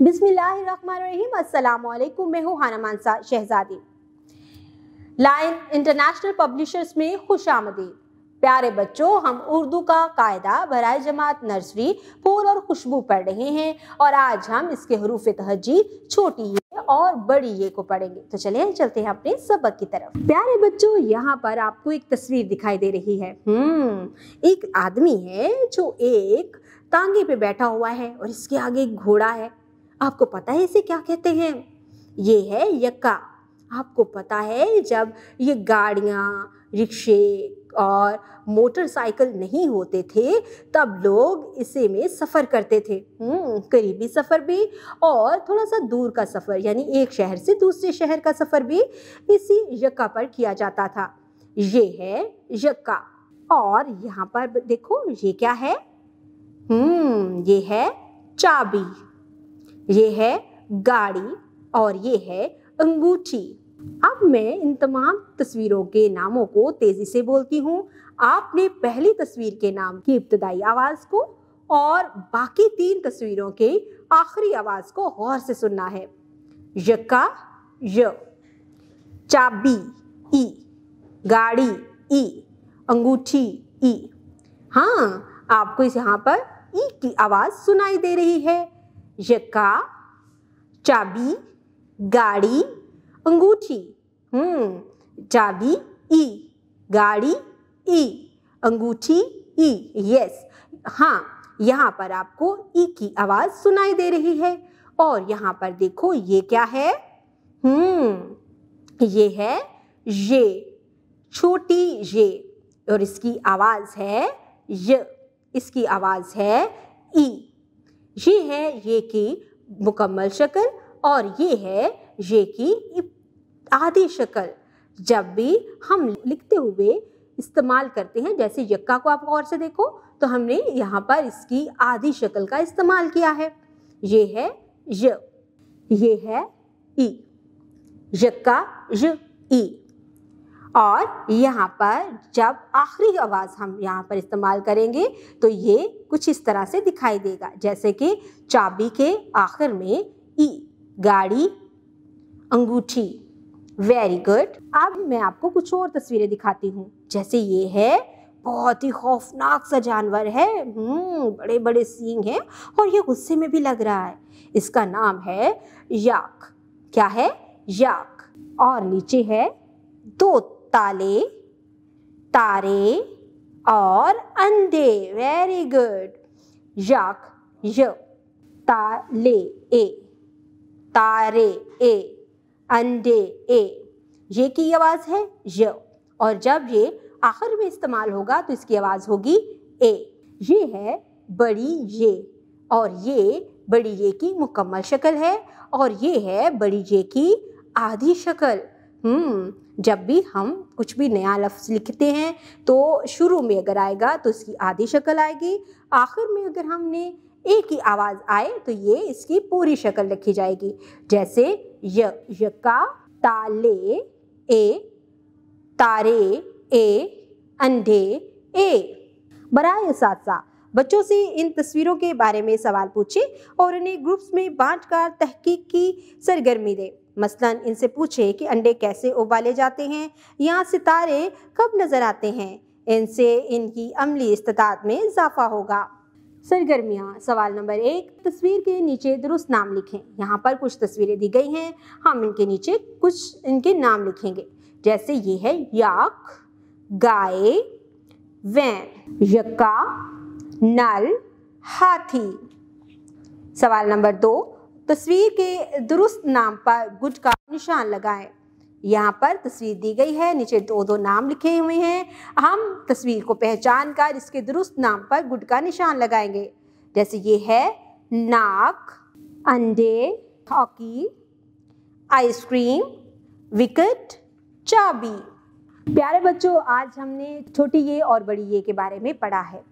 बिस्मिल्लाहिर्रहमानिर्रहीम। अस्सलाम वालेकुम। मैं हूँ हाना मानसा शहजादी। लायन इंटरनेशनल पब्लिशर्स में खुशामदीद। प्यारे बच्चों, हम उर्दू का कायदा बराए जमात नर्सरी फूल और खुशबू पढ़ रहे हैं और आज हम इसके हरूफ तहज्जी छोटी ये और बड़ी ये को पढ़ेंगे। तो चलिए चलते हैं अपने सबक की तरफ। प्यारे बच्चों, यहाँ पर आपको एक तस्वीर दिखाई दे रही है। एक आदमी है जो एक तांगे पे बैठा हुआ है और इसके आगे एक घोड़ा है। आपको पता है इसे क्या कहते हैं? ये है यक्का। आपको पता है जब ये गाड़ियाँ, रिक्शे और मोटरसाइकिल नहीं होते थे तब लोग इसे में सफ़र करते थे। करीबी सफ़र भी और थोड़ा सा दूर का सफ़र, यानी एक शहर से दूसरे शहर का सफ़र भी इसी यक्का पर किया जाता था। ये है यक्का। और यहाँ पर देखो ये क्या है? ये है चाबी, ये है गाड़ी और ये है अंगूठी। अब मैं इन तमाम तस्वीरों के नामों को तेजी से बोलती हूँ। आपने पहली तस्वीर के नाम की इब्तदाई आवाज को और बाकी 3 तस्वीरों के आखिरी आवाज को गौर से सुनना है। यक्का य, चाबी ई, गाड़ी ई, अंगूठी ई। हाँ, आपको इस यहाँ पर ई की आवाज सुनाई दे रही है। यक्का, चाबी, गाड़ी, अंगूठी। चाबी ई, गाड़ी ई, अंगूठी ई। यस, हाँ, यहाँ पर आपको ई की आवाज सुनाई दे रही है। और यहाँ पर देखो ये क्या है? ये है ये, छोटी ये, और इसकी आवाज है य, इसकी आवाज है ई। ये है ये की मुकम्मल शक्ल और ये है ये की आधी शक्ल। जब भी हम लिखते हुए इस्तेमाल करते हैं, जैसे यक्का को आप गौर से देखो तो हमने यहाँ पर इसकी आधी शक्ल का इस्तेमाल किया है। ये है य, ये है ई, यक्का य ई। और यहाँ पर जब आखिरी आवाज़ हम यहाँ पर इस्तेमाल करेंगे तो ये कुछ इस तरह से दिखाई देगा, जैसे कि चाबी के आखिर में ई, गाड़ी, अंगूठी। Very good. अब मैं आपको कुछ और तस्वीरें दिखाती हूँ। जैसे ये है बहुत ही खौफनाक सा जानवर है। बड़े बड़े सींग हैं और ये गुस्से में भी लग रहा है। इसका नाम है याक। क्या है? याक। और नीचे है 2 ताले, तारे और अंडे। Very good. याक य, ताले ए, तारे ए, अंडे ए। ये की आवाज है य, और जब ये आखिर में इस्तेमाल होगा तो इसकी आवाज होगी ए। ये है बड़ी ये, और ये बड़ी ये की मुकम्मल शक्ल है और ये है बड़ी ये की आधी शक्ल। जब भी हम कुछ भी नया लफ्ज़ लिखते हैं तो शुरू में अगर आएगा तो इसकी आधी शक्ल आएगी, आखिर में अगर हमने ए की आवाज़ आए तो ये इसकी पूरी शक्ल लिखी जाएगी। जैसे य, यक्का, ताले ए, तारे ए, अंडे ए। बराए असातिज़ा, बच्चों से इन तस्वीरों के बारे में सवाल पूछे और उन्हें ग्रुप्स में बांटकर तहकीक की सरगर्मी दे। मसलन इनसे पूछे कि अंडे कैसे उबाले जाते हैं या सितारे कब नज़र आते हैं। इनसे इनकी अमली इस्तिताअत में इजाफा होगा। सरगर्मियाँ। सवाल नंबर 1, तस्वीर के नीचे दुरुस्त नाम लिखें। यहाँ पर कुछ तस्वीरें दी गई हैं, हम इनके नीचे कुछ इनके नाम लिखेंगे। जैसे ये है याक, गाय, वैन, यक्का, नल, हाथी। सवाल नंबर 2, तस्वीर के दुरुस्त नाम पर गुड का निशान लगाएं। यहाँ पर तस्वीर दी गई है, नीचे 2 नाम लिखे हुए हैं। हम तस्वीर को पहचान कर इसके दुरुस्त नाम पर गुड का निशान लगाएंगे। जैसे ये है नाक, अंडे, हॉकी, आइसक्रीम, विकेट, चाबी। प्यारे बच्चों, आज हमने छोटी ये और बड़ी ये के बारे में पढ़ा है।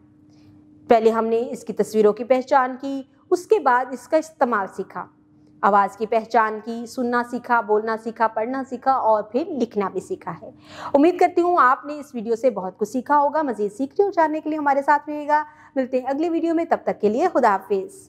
पहले हमने इसकी तस्वीरों की पहचान की, उसके बाद इसका इस्तेमाल सीखा, आवाज़ की पहचान की, सुनना सीखा, बोलना सीखा, पढ़ना सीखा और फिर लिखना भी सीखा है। उम्मीद करती हूँ आपने इस वीडियो से बहुत कुछ सीखा होगा। मज़ीद सीखने और जानने के लिए हमारे साथ रहिएगा। मिलते हैं अगले वीडियो में, तब तक के लिए खुदा हाफिज़।